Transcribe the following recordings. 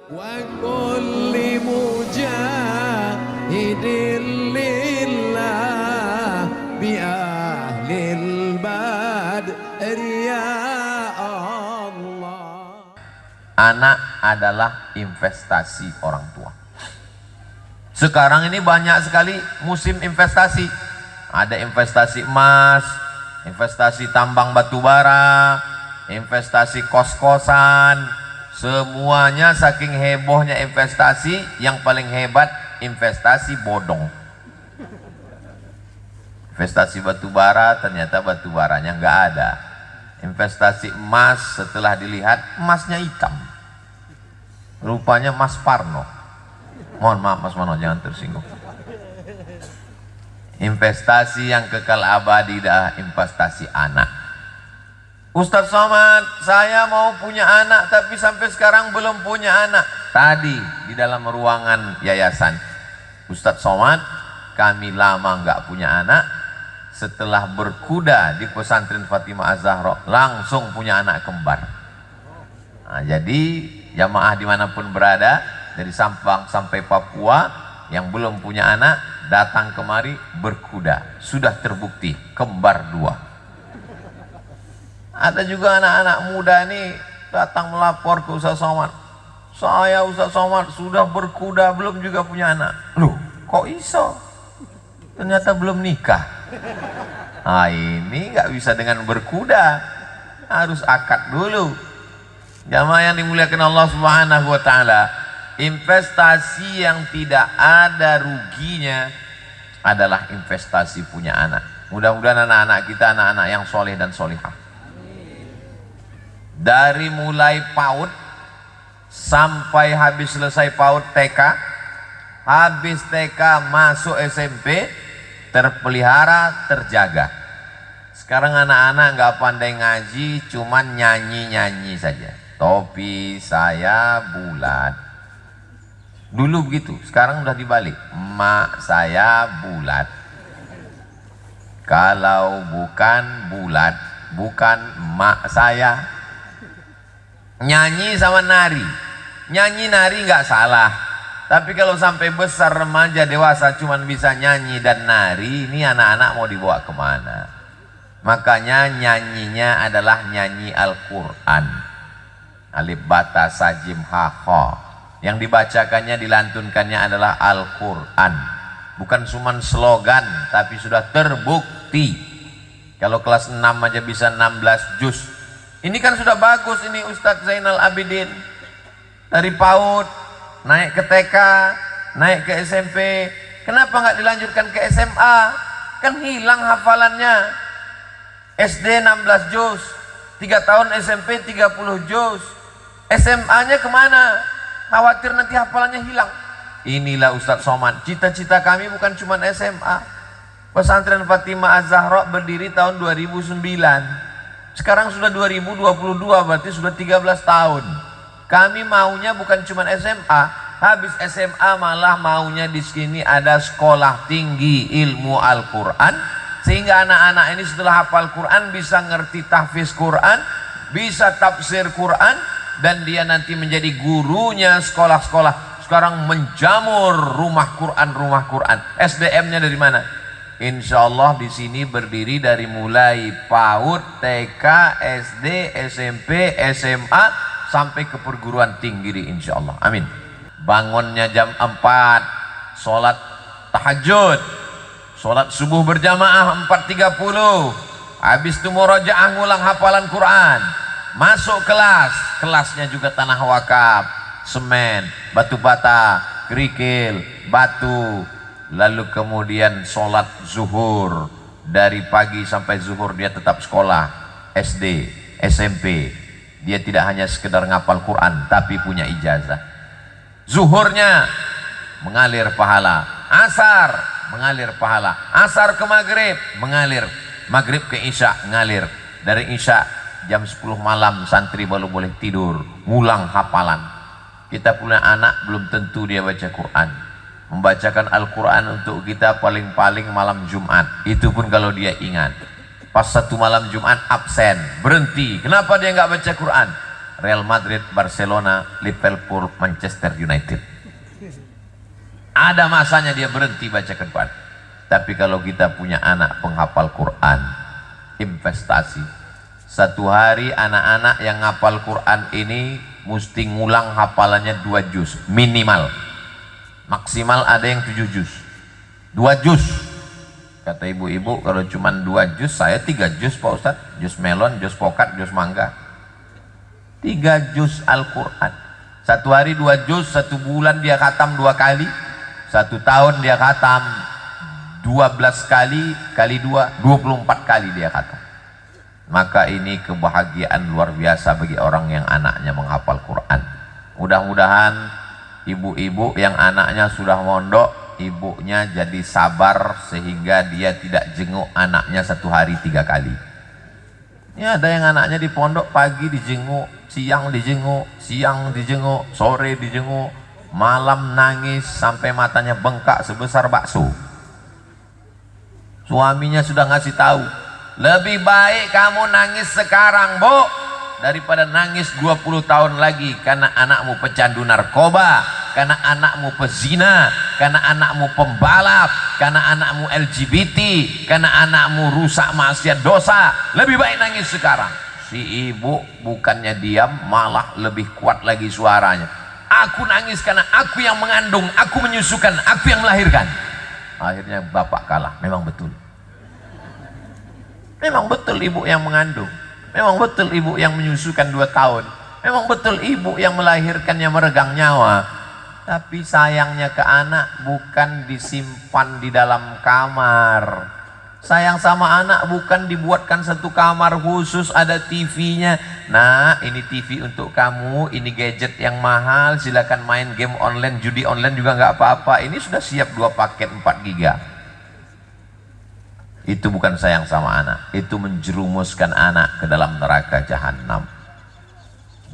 وكل مجاهد لله بأهل البدر يا الله. Anak adalah investasi orang tua. Sekarang ini banyak sekali musim investasi. Ada investasi emas, investasi tambang batu bara, investasi kos-kosan. Semuanya saking hebohnya investasi, yang paling hebat investasi bodong. Investasi batu bara, ternyata batu baranya nggak ada. Investasi emas, setelah dilihat emasnya hitam, rupanya Mas Parno. Mohon maaf Mas Parno, jangan tersinggung. Investasi yang kekal abadi adalah investasi anak. Ustadz Somad, saya mau punya anak tapi sampai sekarang belum punya anak. Tadi di dalam ruangan yayasan, Ustadz Somad, kami lama nggak punya anak. Setelah berkuda di pesantren Fatimah Az-Zahra, langsung punya anak kembar. Nah, jadi jamaah dimanapun berada, dari Sampang sampai Papua, yang belum punya anak datang kemari berkuda, sudah terbukti kembar 2. Ada juga anak-anak muda nih datang melapor ke Ustadz Somad, saya Ustadz Somad sudah berkuda belum juga punya anak. Loh kok iso? Ternyata belum nikah. Nah ini nggak bisa dengan berkuda, harus akad dulu. Jamaah yang dimuliakan Allah Subhanahu wa Ta'ala, investasi yang tidak ada ruginya adalah investasi punya anak. Mudah-mudahan anak-anak kita anak-anak yang soleh dan solihah. Dari mulai PAUD sampai habis selesai PAUD TK, habis TK masuk SMP, terpelihara, terjaga. Sekarang anak-anak nggak pandai ngaji, cuman nyanyi-nyanyi saja. Topi saya bulat. Dulu begitu, sekarang udah dibalik. Mak saya bulat. Kalau bukan bulat, bukan mak saya. Nyanyi sama nari. Nyanyi nari nggak salah. Tapi kalau sampai besar, remaja, dewasa cuman bisa nyanyi dan nari, ini anak-anak mau dibawa kemana? Makanya nyanyinya adalah nyanyi Al-Quran. Alif bata sajim ha kha. Yang dibacakannya, dilantunkannya adalah Al-Quran. Bukan cuma slogan, tapi sudah terbukti. Kalau kelas 6 aja bisa 16 juz. Ini kan sudah bagus ini Ustadz Zainal Abidin. Dari PAUD naik ke TK, naik ke SMP. Kenapa nggak dilanjutkan ke SMA? Kan hilang hafalannya. SD 16 juz, 3 tahun SMP 30 juz. SMA-nya kemana? Khawatir nanti hafalannya hilang. Inilah Ustadz Somad. Cita-cita kami bukan cuma SMA. Pesantren Fatimah Az-Zahra berdiri tahun 2009. Sekarang sudah 2022, berarti sudah 13 tahun. Kami maunya bukan cuma SMA, habis SMA malah maunya di sini ada sekolah tinggi ilmu Al-Quran, sehingga anak-anak ini setelah hafal Quran bisa ngerti tahfiz Quran, bisa tafsir Quran, dan dia nanti menjadi gurunya sekolah-sekolah. Sekarang menjamur rumah Quran. SDM-nya dari mana? Insya Allah di sini berdiri dari mulai PAUD, TK, SD, SMP, SMA, sampai ke perguruan tinggi di insya Allah. Amin. Bangunnya jam 4, sholat tahajud, sholat subuh berjamaah 4.30, habis itu murojaah ngulang hafalan Quran, masuk kelas, kelasnya juga tanah wakaf, semen, batu bata, kerikil, batu. Lalu kemudian sholat zuhur, dari pagi sampai zuhur dia tetap sekolah, SD, SMP. Dia tidak hanya sekedar ngapal Quran, tapi punya ijazah. Zuhurnya mengalir pahala, asar mengalir pahala, asar ke maghrib mengalir, maghrib ke isya ngalir. Dari isya jam 10 malam santri baru boleh tidur, ngulang hafalan. Kita punya anak belum tentu dia baca Quran. Membacakan Al-Quran untuk kita paling-paling malam Jumat, itu pun kalau dia ingat. Pas satu malam Jumat absen, berhenti. Kenapa dia nggak baca Quran? Real Madrid, Barcelona, Liverpool, Manchester United. Ada masanya dia berhenti baca Quran. Tapi kalau kita punya anak penghafal Quran, investasi. Satu hari anak-anak yang hafal Quran ini mesti ngulang hafalannya 2 juz minimal. Maksimal ada yang 7 juz. 2 juz. Kata ibu-ibu, kalau cuma 2 juz, saya 3 juz Pak Ustadz. Juz melon, juz pokat, juz mangga. 3 juz Al-Quran. Satu hari 2 juz, 1 bulan dia khatam 2 kali. 1 tahun dia khatam 12 kali, kali 2, 24 kali dia khatam. Maka ini kebahagiaan luar biasa bagi orang yang anaknya menghafal Quran. Mudah-mudahan ibu-ibu yang anaknya sudah mondok, ibunya jadi sabar sehingga dia tidak jenguk anaknya 1 hari 3 kali. Ya, ada yang anaknya di pondok pagi dijenguk, siang dijenguk, siang dijenguk, sore dijenguk, malam nangis sampai matanya bengkak sebesar bakso. Suaminya sudah ngasih tahu, lebih baik kamu nangis sekarang, Bu, daripada nangis 20 tahun lagi karena anakmu pecandu narkoba, karena anakmu pezina, karena anakmu pembalap, karena anakmu LGBT, karena anakmu rusak maksiat dosa. Lebih baik nangis sekarang. Si ibu bukannya diam, malah lebih kuat lagi suaranya. Aku nangis karena aku yang mengandung, aku menyusukan, aku yang melahirkan. Akhirnya bapak kalah. Memang betul. Memang betul ibu yang mengandung. Memang betul ibu yang menyusukan 2 tahun. Memang betul ibu yang melahirkannya meregang nyawa. Tapi sayangnya ke anak bukan disimpan di dalam kamar. Sayang sama anak bukan dibuatkan satu kamar khusus, ada TV-nya. Nah, ini TV untuk kamu, ini gadget yang mahal, silakan main game online, judi online juga nggak apa-apa. Ini sudah siap 2 paket 4 giga. Itu bukan sayang sama anak, itu menjerumuskan anak ke dalam neraka jahanam.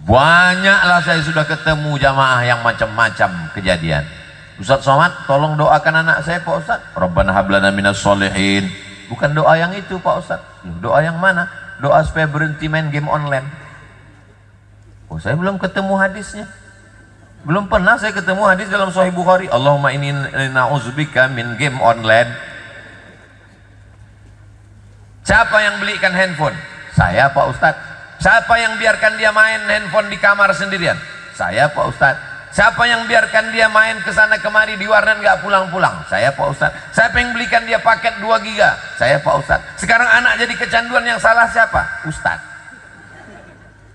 Banyaklah saya sudah ketemu jamaah yang macam-macam kejadian. Ustaz Somad, tolong doakan anak saya Pak Ustaz. Rabbana hablana minas solihin. Bukan doa yang itu Pak Ustaz. Doa yang mana? Doa supaya berhenti main game online. Oh, saya belum ketemu hadisnya. Belum pernah saya ketemu hadis dalam Sahih Bukhari. Allahumma inni na'udzubika min game online. Siapa yang belikan handphone? Saya Pak Ustadz. Siapa yang biarkan dia main handphone di kamar sendirian? Saya Pak Ustadz. Siapa yang biarkan dia main ke sana kemari di warnet nggak pulang-pulang? Saya Pak Ustadz. Siapa yang belikan dia paket 2 giga? Saya Pak Ustadz. Sekarang anak jadi kecanduan, yang salah siapa? Ustadz.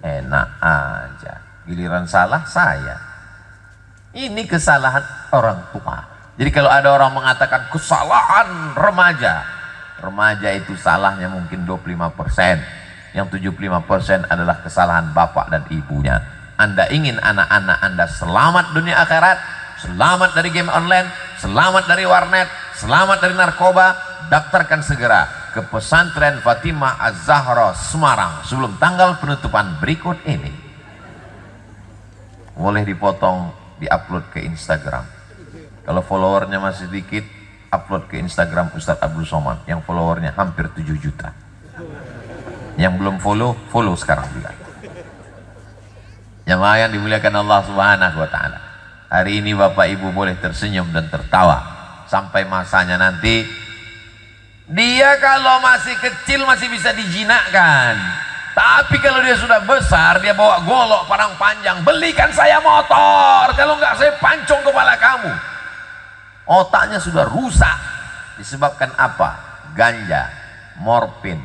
Enak aja. Giliran salah saya. Ini kesalahan orang tua. Jadi kalau ada orang mengatakan kesalahan remaja, remaja itu salahnya mungkin 25%, yang 75% adalah kesalahan bapak dan ibunya. Anda ingin anak-anak Anda selamat dunia akhirat, selamat dari game online, selamat dari warnet, selamat dari narkoba, daftarkan segera ke pesantren Fatimah Az-Zahra Semarang sebelum tanggal penutupan berikut ini. Boleh dipotong, diupload ke Instagram. Kalau followernya masih sedikit, upload ke Instagram Ustadz Abdul Somad yang followernya hampir 7 juta. Yang belum follow, follow sekarang juga. Jamaah yang dimuliakan Allah Subhanahu wa Ta'ala, hari ini Bapak Ibu boleh tersenyum dan tertawa. Sampai masanya nanti, dia kalau masih kecil masih bisa dijinakkan. Tapi kalau dia sudah besar, dia bawa golok parang panjang, belikan saya motor, kalau enggak saya pancung kepala kamu. Otaknya sudah rusak. Disebabkan apa? Ganja, morfin,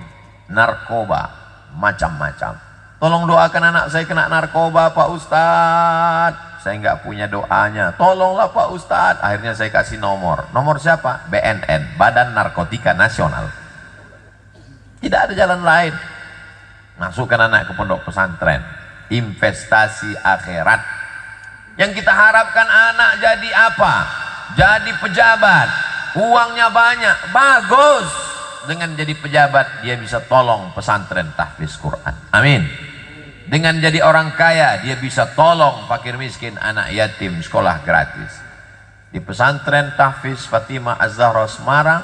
narkoba, macam-macam. Tolong doakan anak saya kena narkoba Pak Ustadz. Saya nggak punya doanya. Tolonglah Pak Ustadz. Akhirnya saya kasih nomor. Nomor siapa? BNN, Badan Narkotika Nasional. Tidak ada jalan lain. Masukkan anak ke pondok pesantren. Investasi akhirat. Yang kita harapkan anak jadi apa? Jadi pejabat, uangnya banyak, bagus. Dengan jadi pejabat dia bisa tolong pesantren tahfiz Quran, amin. Dengan jadi orang kaya dia bisa tolong fakir miskin, anak yatim sekolah gratis. Di pesantren tahfiz Fatimah Az-Zahra Semarang,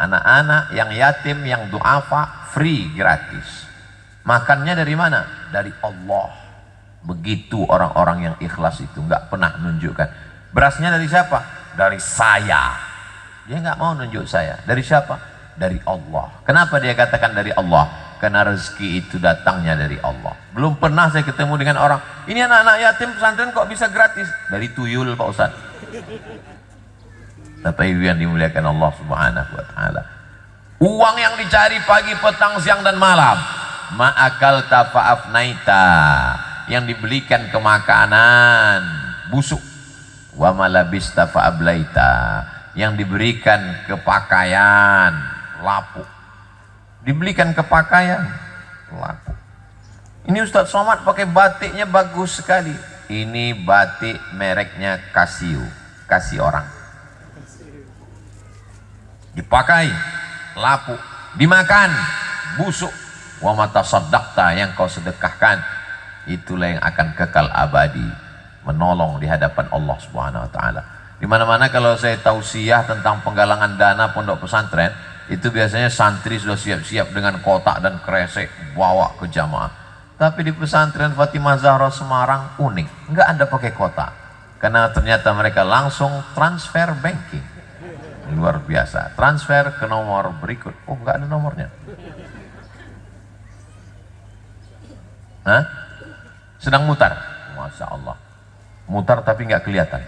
anak-anak yang yatim, yang duafa free, gratis. Makannya dari mana? Dari Allah. Begitu orang-orang yang ikhlas itu, nggak pernah menunjukkan. Berasnya dari siapa? Dari saya. Dia nggak mau nunjuk saya. Dari siapa? Dari Allah. Kenapa dia katakan dari Allah? Karena rezeki itu datangnya dari Allah. Belum pernah saya ketemu dengan orang, ini anak-anak yatim pesantren kok bisa gratis? Dari tuyul Pak Ustaz. Bapak Ibu yang dimuliakan Allah Subhanahu wa taala. Uang yang dicari pagi, petang, siang dan malam. Ma'akal tafa'afnaita, yang dibelikan ke makanan busuk. Wa malabista fa'ablaita, yang diberikan ke pakaian lapuk. Dibelikan ke pakaian lapuk. Ini Ustadz Somad pakai batiknya bagus sekali. Ini batik mereknya Casio, kasih orang. Dipakai lapuk, dimakan busuk. Wa mata saddaqta, yang kau sedekahkan itulah yang akan kekal abadi, menolong di hadapan Allah Subhanahu wa taala. Di mana-mana kalau saya tausiah tentang penggalangan dana pondok pesantren, itu biasanya santri sudah siap-siap dengan kotak dan kresek bawa ke jamaah. Tapi di pesantren Fatimah Zahra Semarang unik, nggak ada pakai kotak, karena ternyata mereka langsung transfer banking. Luar biasa, transfer ke nomor berikut. Oh, nggak ada nomornya. Hah? Sedang mutar, Masya Allah, mutar tapi nggak kelihatan.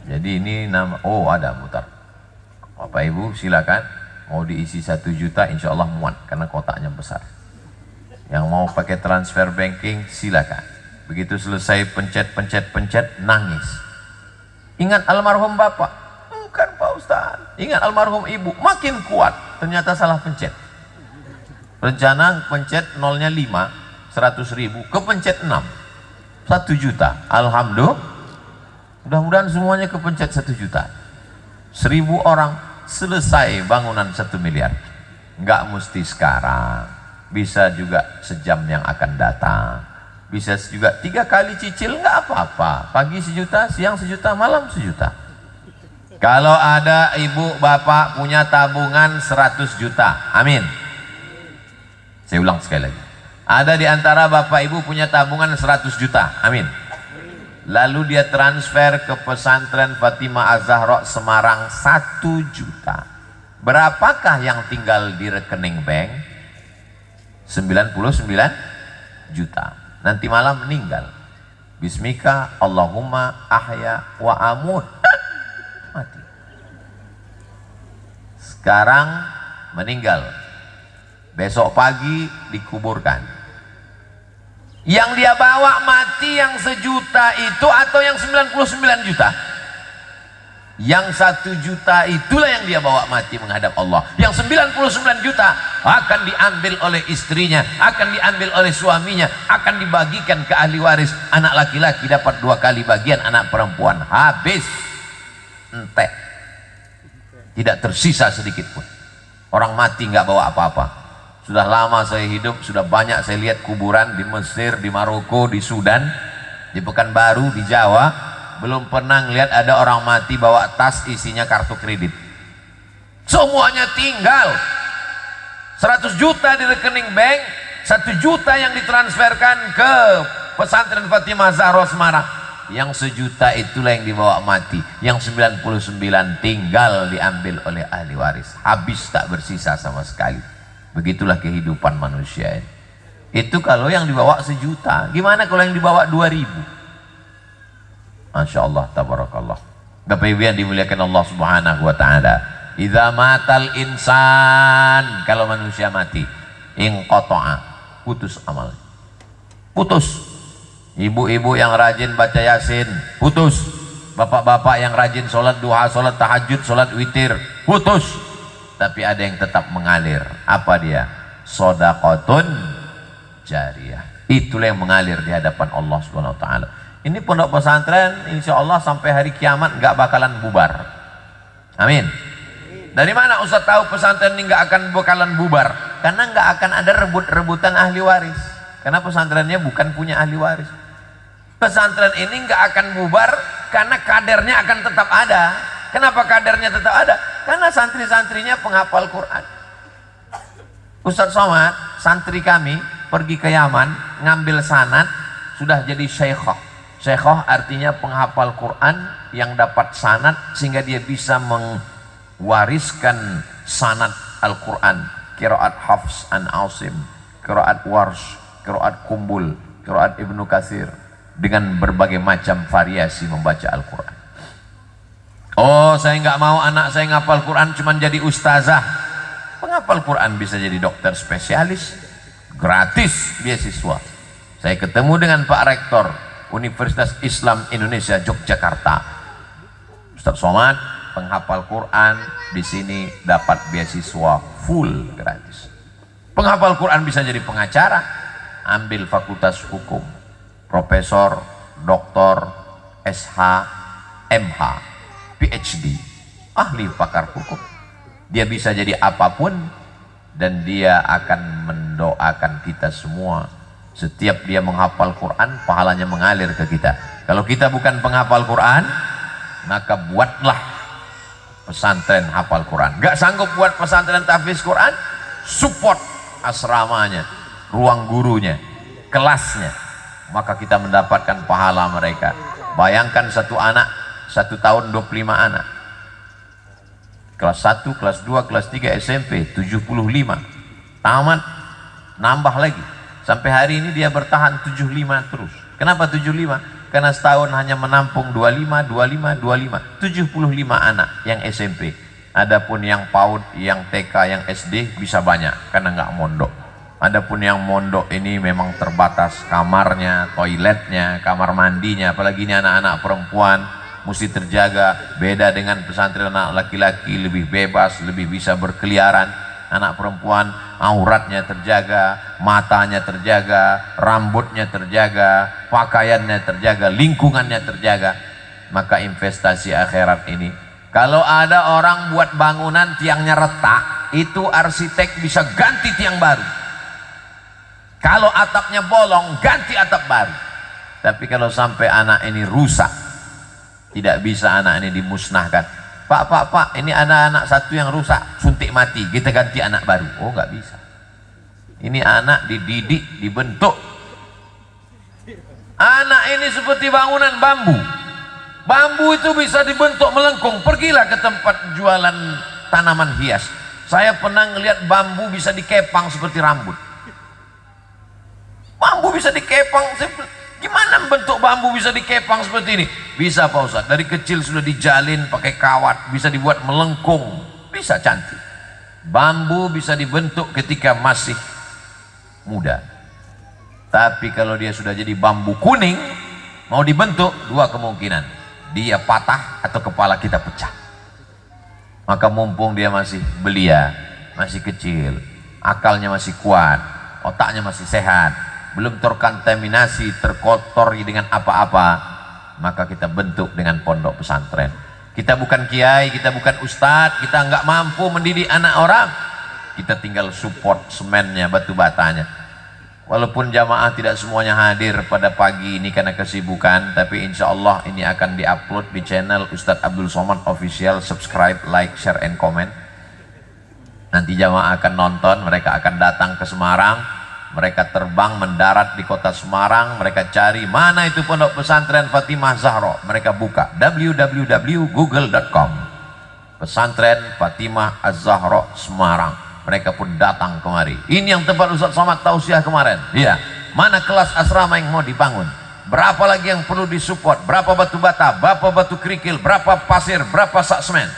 Jadi ini nama, oh ada mutar. Bapak Ibu silakan, mau diisi 1 juta insya Allah muat karena kotaknya besar. Yang mau pakai transfer banking silakan. Begitu selesai pencet nangis. Ingat almarhum bapak? Bukan Pak Ustaz. Ingat almarhum ibu? Makin kuat. Ternyata salah pencet. Rencana pencet nolnya 5, 100.000, kepencet 6, 1 juta. Alhamdulillah, mudah-mudahan semuanya kepencet 1 juta. 1.000 orang selesai bangunan 1 miliar. Nggak mesti sekarang, bisa juga sejam yang akan datang, bisa juga 3 kali cicil, nggak apa-apa. Pagi 1 juta, siang 1 juta, malam 1 juta. Kalau ada ibu bapak punya tabungan 100 juta, amin. Saya ulang sekali lagi, ada di antara bapak ibu punya tabungan 100 juta, amin. Lalu dia transfer ke pesantren Fatimah Az-Zahra Semarang 1 juta. Berapakah yang tinggal di rekening bank? 99 juta. Nanti malam meninggal. Bismika Allahumma ahya wa amut. Mati. Sekarang meninggal, besok pagi dikuburkan. Yang dia bawa mati yang 1 juta itu atau yang 99 juta? Yang 1 juta itulah yang dia bawa mati menghadap Allah. Yang 99 juta akan diambil oleh istrinya, akan diambil oleh suaminya, akan dibagikan ke ahli waris. Anak laki-laki dapat 2 kali bagian, anak perempuan habis entek, tidak tersisa sedikit pun. Orang mati nggak bawa apa-apa. Sudah lama saya hidup, sudah banyak saya lihat kuburan di Mesir, di Maroko, di Sudan, di Pekanbaru, di Jawa. Belum pernah ngelihat ada orang mati bawa tas isinya kartu kredit. Semuanya tinggal. 100 juta di rekening bank, 1 juta yang ditransferkan ke pesantren Fatimah Zahra Semarang. Yang 1 juta itulah yang dibawa mati. Yang 99 tinggal diambil oleh ahli waris. Habis, tak bersisa sama sekali. Begitulah kehidupan manusia ini. Itu kalau yang dibawa 1 juta. Gimana kalau yang dibawa 2.000? Masya Allah, tabarakallah. Bapak Ibu yang dimuliakan Allah Subhanahu wa ta'ala, idza matal insan, kalau manusia mati, inqata'a, putus amal, putus. Ibu-ibu yang rajin baca Yasin, putus. Bapak-bapak yang rajin sholat duha, sholat tahajud, sholat witir, putus. Tapi ada yang tetap mengalir. Apa dia? Shadaqatun jariyah. Itulah yang mengalir di hadapan Allah Subhanahu wa taala. Ini pondok pesantren insya Allah sampai hari kiamat nggak bakalan bubar. Amin. Dari mana Ustaz tahu pesantren ini nggak akan bakalan bubar? Karena nggak akan ada rebut-rebutan ahli waris. Karena pesantrennya bukan punya ahli waris. Pesantren ini nggak akan bubar karena kadernya akan tetap ada. Kenapa kadernya tetap ada? Karena santri-santrinya penghafal Quran. Ustadz Somad, santri kami pergi ke Yaman, ngambil sanad, sudah jadi syekhah. Syekhah artinya penghafal Quran yang dapat sanad sehingga dia bisa mewariskan sanad Al-Quran, qiraat Hafs an Asim, qiraat Warsh, qiraat Kumbul, qiraat Ibnu Katsir, dengan berbagai macam variasi membaca Al-Quran. Oh, saya nggak mau anak saya ngapal Quran cuman jadi ustazah. Penghafal Quran bisa jadi dokter spesialis, gratis beasiswa. Saya ketemu dengan Pak Rektor Universitas Islam Indonesia Yogyakarta, Ustaz Somad, penghafal Quran di sini dapat beasiswa full gratis. Penghafal Quran bisa jadi pengacara, ambil fakultas hukum, profesor, doktor, SH, MH, PhD, ahli pakar hukum. Dia bisa jadi apapun dan dia akan mendoakan kita semua. Setiap dia menghafal Quran, pahalanya mengalir ke kita. Kalau kita bukan penghafal Quran, maka buatlah pesantren hafal Quran. Gak sanggup buat pesantren tahfiz Quran, support asramanya, ruang gurunya, kelasnya, maka kita mendapatkan pahala mereka. Bayangkan satu anak, 1 tahun 25 anak, kelas 1, kelas 2, kelas 3 SMP 75, tamat nambah lagi, sampai hari ini dia bertahan 75 terus. Kenapa 75? Karena setahun hanya menampung 25, 75 anak yang SMP. Adapun yang PAUD, yang TK, yang SD bisa banyak karena nggak mondok. Adapun yang mondok ini memang terbatas kamarnya, toiletnya, kamar mandinya, apalagi ini anak-anak perempuan mesti terjaga. Beda dengan pesantren anak laki-laki, lebih bebas, lebih bisa berkeliaran. Anak perempuan auratnya terjaga, matanya terjaga, rambutnya terjaga, pakaiannya terjaga, lingkungannya terjaga. Maka investasi akhirat ini, kalau ada orang buat bangunan tiangnya retak, itu arsitek bisa ganti tiang baru. Kalau atapnya bolong, ganti atap baru. Tapi kalau sampai anak ini rusak, tidak bisa anak ini dimusnahkan. Pak, ini ada anak satu yang rusak, suntik mati, kita ganti anak baru. Oh, nggak bisa. Ini anak dididik, dibentuk. Anak ini seperti bangunan bambu. Bambu itu bisa dibentuk melengkung. Pergilah ke tempat jualan tanaman hias. Saya pernah ngelihat bambu bisa dikepang seperti rambut. Bambu bisa dikepang. Gimana bentuk bambu bisa dikepang seperti ini? Bisa Pak Ustadz, dari kecil sudah dijalin pakai kawat, bisa dibuat melengkung, bisa cantik. Bambu bisa dibentuk ketika masih muda. Tapi kalau dia sudah jadi bambu kuning, mau dibentuk, dua kemungkinan. Dia patah atau kepala kita pecah. Maka mumpung dia masih belia, masih kecil, akalnya masih kuat, otaknya masih sehat, belum terkontaminasi, terkotori dengan apa-apa, maka kita bentuk dengan pondok pesantren. Kita bukan kiai, kita bukan ustadz, kita nggak mampu mendidik anak orang, kita tinggal support semennya, batu batanya. Walaupun jamaah tidak semuanya hadir pada pagi ini karena kesibukan, tapi insya Allah ini akan diupload di channel Ustadz Abdul Somad Official. Subscribe, like, share, and comment. Nanti jamaah akan nonton, mereka akan datang ke Semarang, mereka terbang mendarat di kota Semarang, mereka cari mana itu pondok pesantren Fatimah Zahra, mereka buka www.google.com, pesantren Fatimah Az-Zahra Semarang. Mereka pun datang kemari. Ini yang tempat Ustaz Somad tausiah kemarin. Iya. Mana kelas asrama yang mau dibangun? Berapa lagi yang perlu disupport? Berapa batu bata? Berapa batu kerikil? Berapa pasir? Berapa sak semen?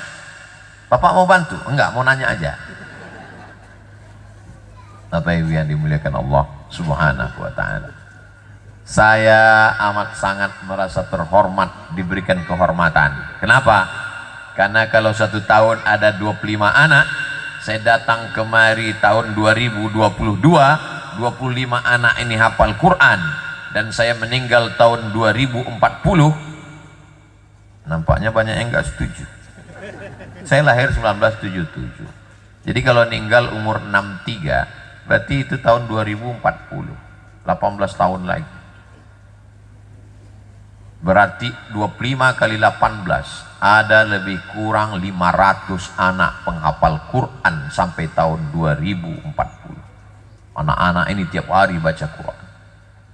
Bapak mau bantu? Enggak, mau nanya aja. Bapak Ibu yang dimuliakan Allah Subhanahu wa ta'ala, saya amat sangat merasa terhormat diberikan kehormatan. Kenapa? Karena kalau 1 tahun ada 25 anak, saya datang kemari tahun 2022, 25 anak ini hafal Quran, dan saya meninggal tahun 2040. Nampaknya banyak yang enggak setuju. Saya lahir 1977. Jadi kalau meninggal umur 63, berarti itu tahun 2040, 18 tahun lagi. Berarti 25 kali 18, ada lebih kurang 500 anak penghafal Quran sampai tahun 2040. Anak-anak ini tiap hari baca Quran.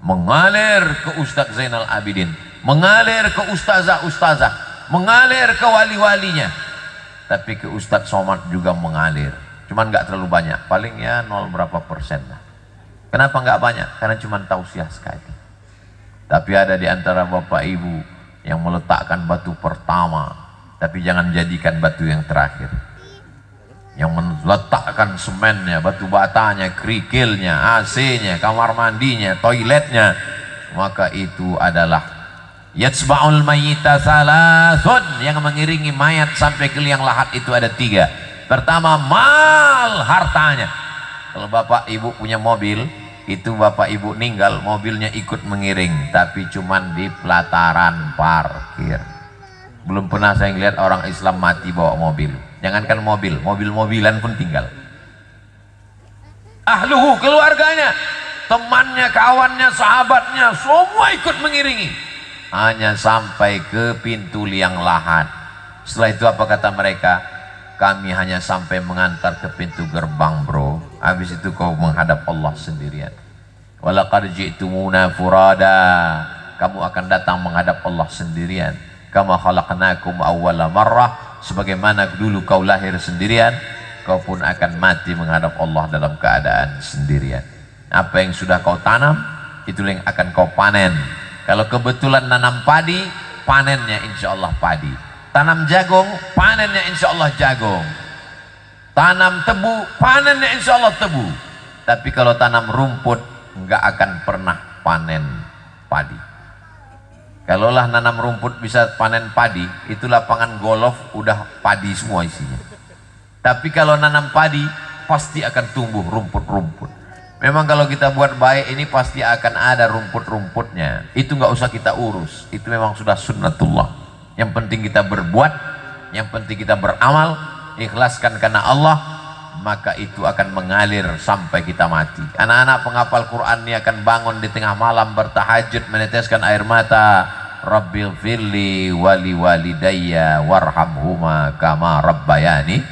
mengalir ke Ustadz Zainal Abidin, mengalir ke ustazah-ustazah, mengalir ke wali-walinya. Tapi ke Ustadz Somad juga mengalir, cuman nggak terlalu banyak, paling ya 0 berapa persen lah. Kenapa nggak banyak? Karena cuma tausiah sekali. Tapi ada di antara bapak ibu yang meletakkan batu pertama, tapi jangan jadikan batu yang terakhir. Yang meletakkan semennya, batu batanya, kerikilnya, AC-nya, kamar mandinya, toiletnya, maka itu adalah yatsba'ul mayyita salasun, yang mengiringi mayat sampai ke liang lahat itu ada 3. Pertama, mal, hartanya. Kalau bapak ibu punya mobil, itu bapak ibu ninggal, mobilnya ikut mengiring, tapi cuman di pelataran parkir. Belum pernah saya lihat orang Islam mati bawa mobil. Jangankan mobil, mobil-mobilan pun tinggal. Ahluhu, keluarganya, temannya, kawannya, sahabatnya, semua ikut mengiringi. Hanya sampai ke pintu liang lahat. Setelah itu apa kata mereka? Kami hanya sampai mengantar ke pintu gerbang, bro. Habis itu kau menghadap Allah sendirian. Walaqad ji'tumuna furada. Kamu akan datang menghadap Allah sendirian. Kama khalaqnakum awwala marrah, sebagaimana dulu kau lahir sendirian, kau pun akan mati menghadap Allah dalam keadaan sendirian. Apa yang sudah kau tanam, itulah yang akan kau panen. Kalau kebetulan nanam padi, panennya insya Allah padi. Tanam jagung, panennya insya Allah jagung. Tanam tebu, panennya insya Allah tebu. Tapi kalau tanam rumput, nggak akan pernah panen padi. Kalaulah nanam rumput bisa panen padi, itu lapangan golf udah padi semua isinya. Tapi kalau nanam padi, pasti akan tumbuh rumput-rumput. Memang kalau kita buat baik ini pasti akan ada rumput-rumputnya. Itu nggak usah kita urus. Itu memang sudah sunnatullah. Yang penting kita berbuat, yang penting kita beramal, ikhlaskan karena Allah, maka itu akan mengalir sampai kita mati. Anak-anak penghafal Quran ini akan bangun di tengah malam bertahajud, meneteskan air mata. Rabbil firli wali walidayya warhamhuma kama rabbayani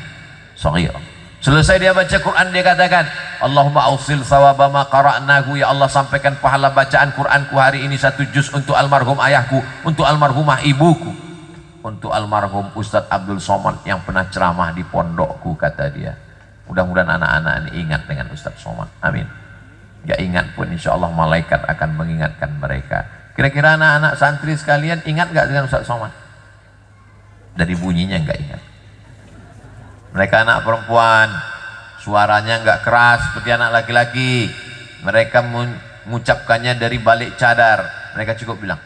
shaghira. Selesai dia baca Quran, dia katakan, Allahumma ausil sawaba ma qara'nahu, ya Allah sampaikan pahala bacaan Quranku hari ini 1 juz untuk almarhum ayahku, untuk almarhumah ibuku, untuk almarhum Ustadz Abdul Somad yang pernah ceramah di pondokku, kata dia. Mudah-mudahan anak-anak ini ingat dengan Ustadz Somad. Amin. Gak ingat pun insya Allah malaikat akan mengingatkan mereka. Kira-kira anak-anak santri sekalian ingat gak dengan Ustadz Somad? Dari bunyinya gak ingat. Mereka anak perempuan, suaranya nggak keras seperti anak laki-laki. Mereka mengucapkannya dari balik cadar. Mereka cukup bilang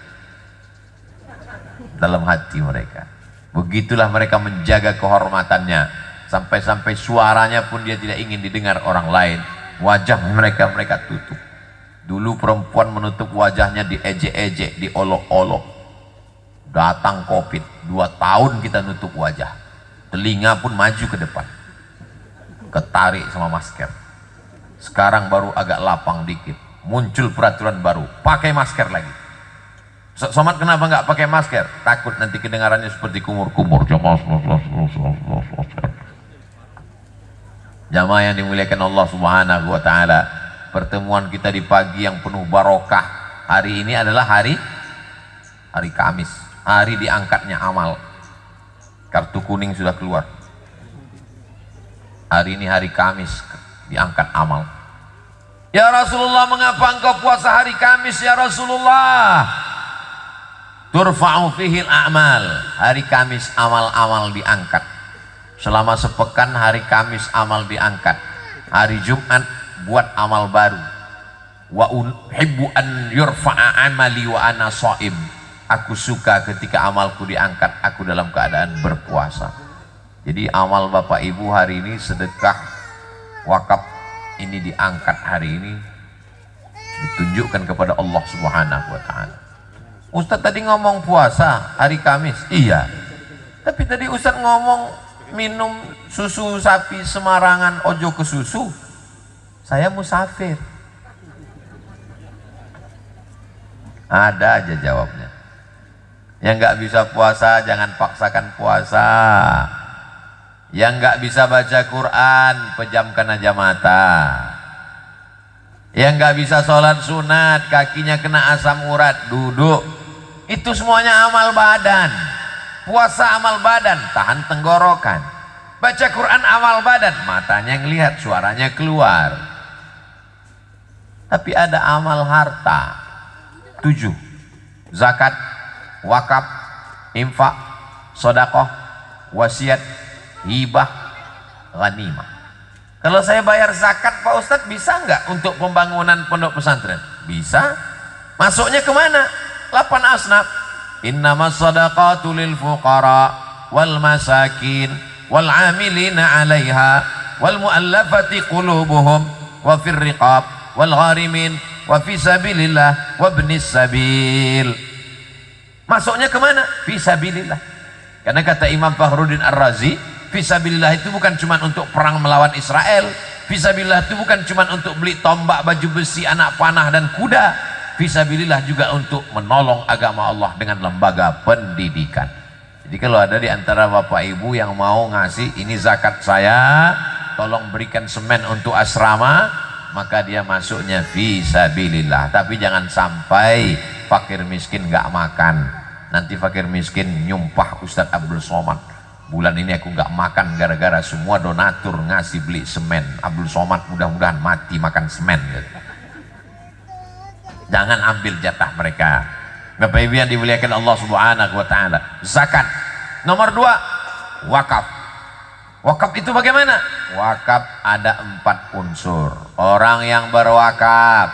dalam hati mereka. Begitulah mereka menjaga kehormatannya, sampai-sampai suaranya pun dia tidak ingin didengar orang lain. Wajah mereka tutup. Dulu perempuan menutup wajahnya, diejek-ejek, diolok-olok. Datang COVID, 2 tahun kita nutup wajah. Telinga pun maju ke depan, ketarik sama masker. Sekarang baru agak lapang dikit, muncul peraturan baru, pakai masker lagi. Somad kenapa nggak pakai masker? Takut nanti kedengarannya seperti kumur-kumur. Jamaah yang dimuliakan Allah Subhanahu wa Ta'ala, pertemuan kita di pagi yang penuh barokah hari ini adalah hari Kamis, hari diangkatnya amal. Kartu kuning sudah keluar. Hari ini hari Kamis, diangkat amal. Ya Rasulullah, mengapa engkau puasa hari Kamis ya Rasulullah? Turfa'u fihil a'mal. Hari Kamis amal-amal diangkat. Selama sepekan hari Kamis amal diangkat. Hari Jumat buat amal baru. Wa uhibbu an yurfa'a amali wa ana shaim. Aku suka ketika amalku diangkat, aku dalam keadaan berpuasa. Jadi amal Bapak Ibu hari ini, sedekah wakaf ini diangkat hari ini, ditunjukkan kepada Allah Subhanahu wa Ta'ala. Ustadz tadi ngomong puasa hari Kamis, iya. Tapi tadi Ustadz ngomong minum susu sapi semarangan, ojo ke susu. Saya musafir. Ada aja jawabnya. Yang nggak bisa puasa jangan paksakan puasa. Yang nggak bisa baca Quran pejamkan aja mata. Yang nggak bisa sholat sunat, kakinya kena asam urat, duduk. Itu semuanya amal badan. Puasa amal badan, tahan tenggorokan. Baca Quran amal badan, matanya ngelihat, suaranya keluar. Tapi ada amal harta. 7. Zakat, wakaf, infak, sedekah, wasiat, hibah, ghanimah. Kalau saya bayar zakat Pak Ustadz, bisa nggak untuk pembangunan pondok pesantren? Bisa. Masuknya kemana? 8 asnaf. Innamas sadaqatu lil fuqara wal masakin wal amilina 'alaiha wal mu'allafati qulubuhum wa fir riqab wal gharimin wa fi sabilillah wa ibnis sabil. Masuknya kemana? Fi sabilillah. Karena kata Imam Fakhruddin Ar-Razi, fisabilillah itu bukan cuma untuk perang melawan Israel. Fisabilillah itu bukan cuma untuk beli tombak, baju besi, anak panah dan kuda. Fisabilillah juga untuk menolong agama Allah dengan lembaga pendidikan. Jadi kalau ada di antara bapak ibu yang mau ngasih, ini zakat saya, tolong berikan semen untuk asrama, maka dia masuknya fisabilillah. Tapi jangan sampai fakir miskin nggak makan. Nanti fakir miskin nyumpah Ustadz Abdul Somad, bulan ini aku nggak makan gara-gara semua donatur ngasih beli semen. Abdul Somad mudah-mudahan mati makan semen gitu. Jangan ambil jatah mereka. Bapak Ibu yang dimuliakan Allah Subhanahu wa taala. Zakat. Nomor 2, wakaf. Wakaf itu bagaimana? Wakaf ada 4 unsur. Orang yang berwakaf,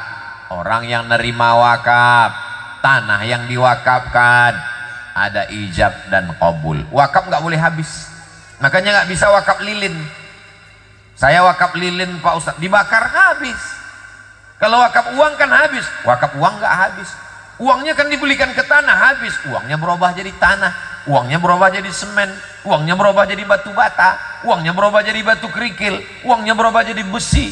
orang yang nerima wakaf, tanah yang diwakafkan, ada ijab dan qabul. Wakaf nggak boleh habis. Makanya nggak bisa wakaf lilin. Saya wakaf lilin Pak Ustadz, dibakar habis. Kalau wakaf uang kan habis, wakaf uang nggak habis. Uangnya kan dibelikan ke tanah, habis. Uangnya berubah jadi tanah, uangnya berubah jadi semen, uangnya berubah jadi batu bata, uangnya berubah jadi batu kerikil, uangnya berubah jadi besi.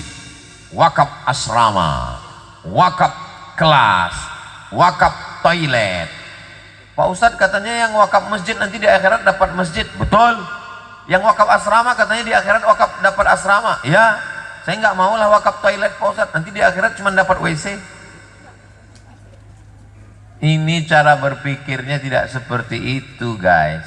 Wakaf asrama, wakaf kelas, wakaf toilet. Pak Ustadz katanya yang wakaf masjid nanti di akhirat dapat masjid. Betul. Yang wakaf asrama katanya di akhirat wakaf dapat asrama. Ya, saya nggak mau lah wakaf toilet Pak Ustadz, nanti di akhirat cuma dapat WC. Ini cara berpikirnya tidak seperti itu guys.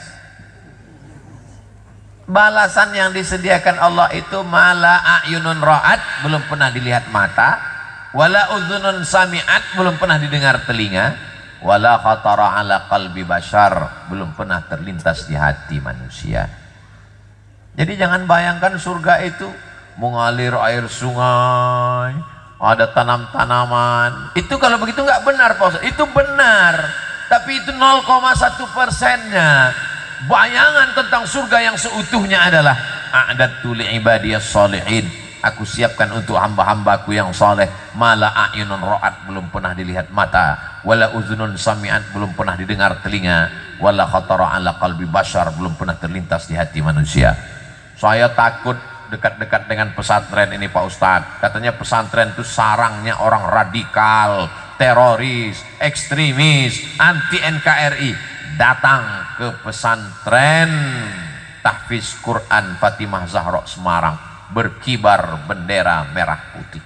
Balasan yang disediakan Allah itu mala a'yunun ra'at, belum pernah dilihat mata, wala udhunun sami'at, belum pernah didengar telinga, wala khatara ala qalbi bashar, belum pernah terlintas di hati manusia. Jadi jangan bayangkan surga itu mengalir air sungai, ada tanam-tanaman. Itu kalau begitu nggak benar Pak Ustaz. Itu benar, tapi itu 0,1%-nya. Bayangan tentang surga yang seutuhnya adalah a'dadtu li'ibadiyas sholihin, aku siapkan untuk hamba-hambaku yang soleh, mala a'yunun ra'at, belum pernah dilihat mata, wala uzunun sami'at, belum pernah didengar telinga, wala khatara ala qalbi bashar, belum pernah terlintas di hati manusia. Saya takut dekat-dekat dengan pesantren ini Pak Ustadz. Katanya pesantren itu sarangnya orang radikal, teroris, ekstremis, anti NKRI. Datang ke pesantren tahfiz Quran Fatimah Zahra Semarang, berkibar bendera merah putih.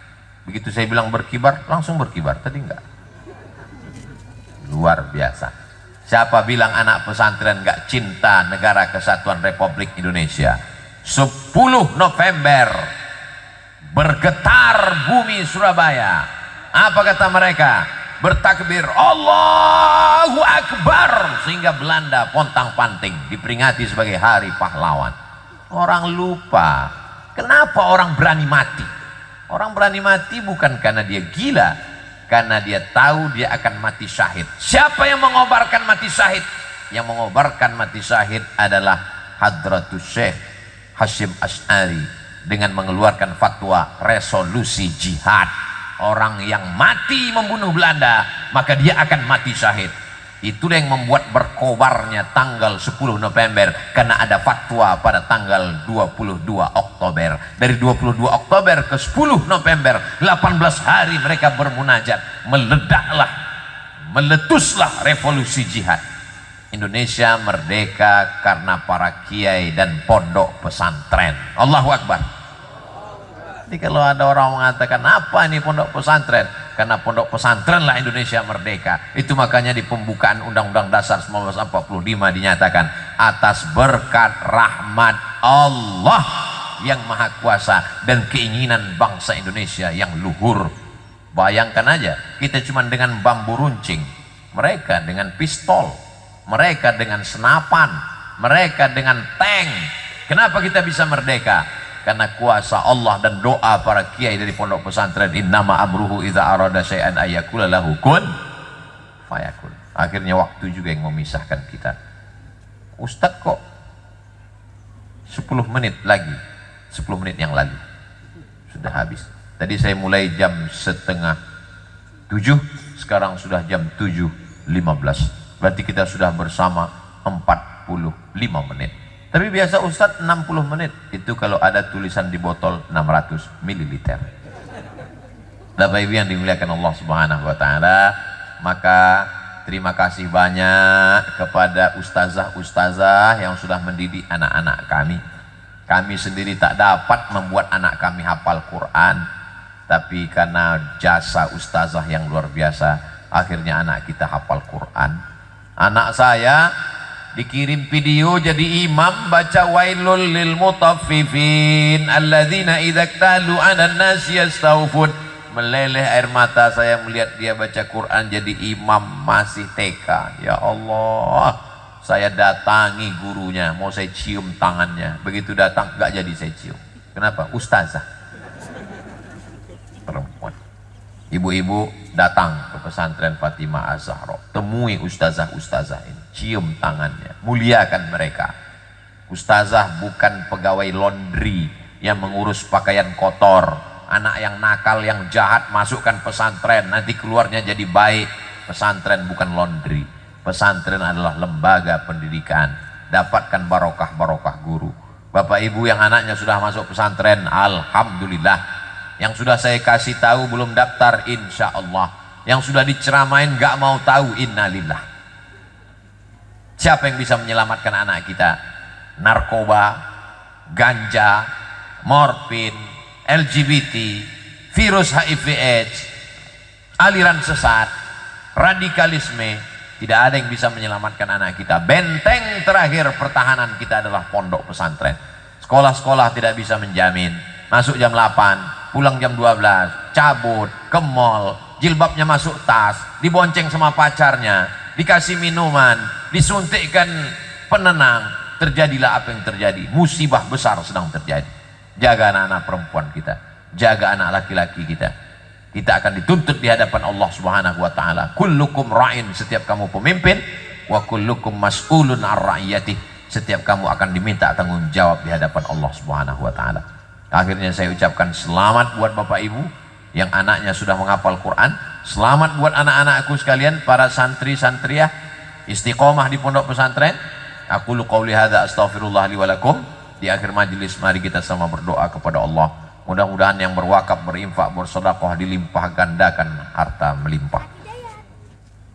Begitu saya bilang berkibar, langsung berkibar. Tadi enggak. Luar biasa. Siapa bilang anak pesantren enggak cinta negara kesatuan Republik Indonesia? 10 November bergetar bumi Surabaya. Apa kata mereka? Bertakbir Allahu Akbar, sehingga Belanda pontang-panting, diperingati sebagai hari pahlawan. Orang lupa kenapa orang berani mati. Orang berani mati bukan karena dia gila, karena dia tahu dia akan mati syahid. Siapa yang mengobarkan mati syahid? Yang mengobarkan mati syahid adalah Hadratus Syekh Hasyim Asy'ari dengan mengeluarkan fatwa resolusi jihad. Orang yang mati membunuh Belanda, maka dia akan mati syahid. Itulah yang membuat berkobarnya tanggal 10 November, karena ada fatwa pada tanggal 22 Oktober. Dari 22 Oktober ke 10 November, 18 hari mereka bermunajat. Meledaklah, meletuslah revolusi jihad. Indonesia merdeka karena para kiai dan pondok pesantren. Allahu Akbar. Jadi kalau ada orang mengatakan apa ini pondok pesantren, karena pondok pesantren lah Indonesia merdeka. Itu makanya di pembukaan Undang-Undang Dasar 1945 dinyatakan atas berkat rahmat Allah yang maha kuasa dan keinginan bangsa Indonesia yang luhur. Bayangkan aja, kita cuma dengan bambu runcing, mereka dengan pistol, mereka dengan senapan, mereka dengan tank. Kenapa kita bisa merdeka? Karena kuasa Allah dan doa para kiai dari pondok pesantren. Innama amruhu idza arada syai'an ayyakula lahu kun fayakun. Akhirnya waktu juga yang memisahkan kita. Ustadz kok 10 menit lagi, 10 menit yang lalu sudah habis. Tadi saya mulai jam 6:30, sekarang sudah jam 7:15. Berarti kita sudah bersama 45 menit. Tapi biasa Ustadz 60 menit. Itu kalau ada tulisan di botol 600 ml. Bapak Ibu yang dimuliakan Allah Subhanahu wa taala, maka terima kasih banyak kepada ustazah-ustazah yang sudah mendidik anak-anak kami. Kami sendiri tak dapat membuat anak kami hafal Quran, tapi karena jasa ustazah yang luar biasa, akhirnya anak kita hafal Quran. Anak saya dikirim video jadi imam baca wailul lil mutaffifin alladzina idza iktalu 'alan nasi yastawfun. Meleleh air mata saya melihat dia baca Quran jadi imam masih TK. Ya Allah, saya datangi gurunya, mau saya cium tangannya. Begitu datang enggak jadi saya cium. Kenapa? Ustazah perempuan. Ibu-ibu datang ke pesantren Fatimah Az-Zahra, temui ustazah-ustazah ini, cium tangannya, muliakan mereka. Ustazah bukan pegawai laundry yang mengurus pakaian kotor. Anak yang nakal, yang jahat masukkan pesantren, nanti keluarnya jadi baik. Pesantren bukan laundry. Pesantren adalah lembaga pendidikan. Dapatkan barokah-barokah guru. Bapak ibu yang anaknya sudah masuk pesantren, alhamdulillah. Yang sudah saya kasih tahu belum daftar, insya Allah. Yang sudah diceramain gak mau tahu, innalillah. Siapa yang bisa menyelamatkan anak kita? Narkoba, ganja, morfin, LGBT, virus HIV/AIDS, aliran sesat, radikalisme. Tidak ada yang bisa menyelamatkan anak kita. Benteng terakhir pertahanan kita adalah pondok pesantren. Sekolah-sekolah tidak bisa menjamin. Masuk jam 8, pulang jam 12, cabut ke mall, jilbabnya masuk tas, dibonceng sama pacarnya, dikasih minuman, disuntikkan penenang. Terjadilah apa yang terjadi. Musibah besar sedang terjadi. Jaga anak-anak perempuan kita, jaga anak laki-laki kita. Kita akan dituntut di hadapan Allah Subhanahu wa taala. Kullukum ra'in, setiap kamu pemimpin, wa kullukum mas'ulun 'an ra'iyatih. Setiap kamu akan diminta tanggung jawab di hadapan Allah Subhanahu wa taala. Akhirnya saya ucapkan selamat buat Bapak Ibu yang anaknya sudah menghafal Quran. Selamat buat anak-anakku sekalian, para santri-santriah istiqomah di pondok pesantren. Aku qauli hadza astaghfirullah li wa lakum. Di akhir majelis mari kita sama berdoa kepada Allah. Mudah-mudahan yang berwakaf, berinfak, bersedekah dilimpah gandakan harta melimpah.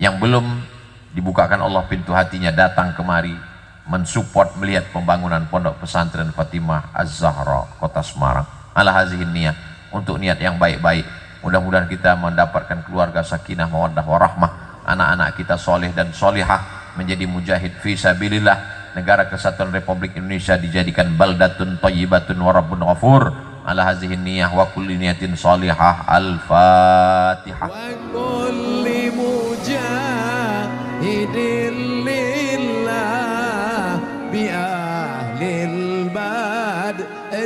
Yang belum dibukakan Allah pintu hatinya, datang kemari mensupport melihat pembangunan pondok pesantren Fatimah Az-Zahra Kota Semarang. Ala hazihin niyah, untuk niat yang baik-baik. Mudah-mudahan kita mendapatkan keluarga sakinah mawaddah warahmah, anak-anak kita soleh dan solihah, menjadi mujahid fi sabilillah. Negara Kesatuan Republik Indonesia dijadikan baldatun thayyibatun wa rabbun ghafur. Ala hazihin niyah wa kulli niyatin salihah. Al-Fatihah. Wa kulli mujahidin lillah bi ahlil badriyah.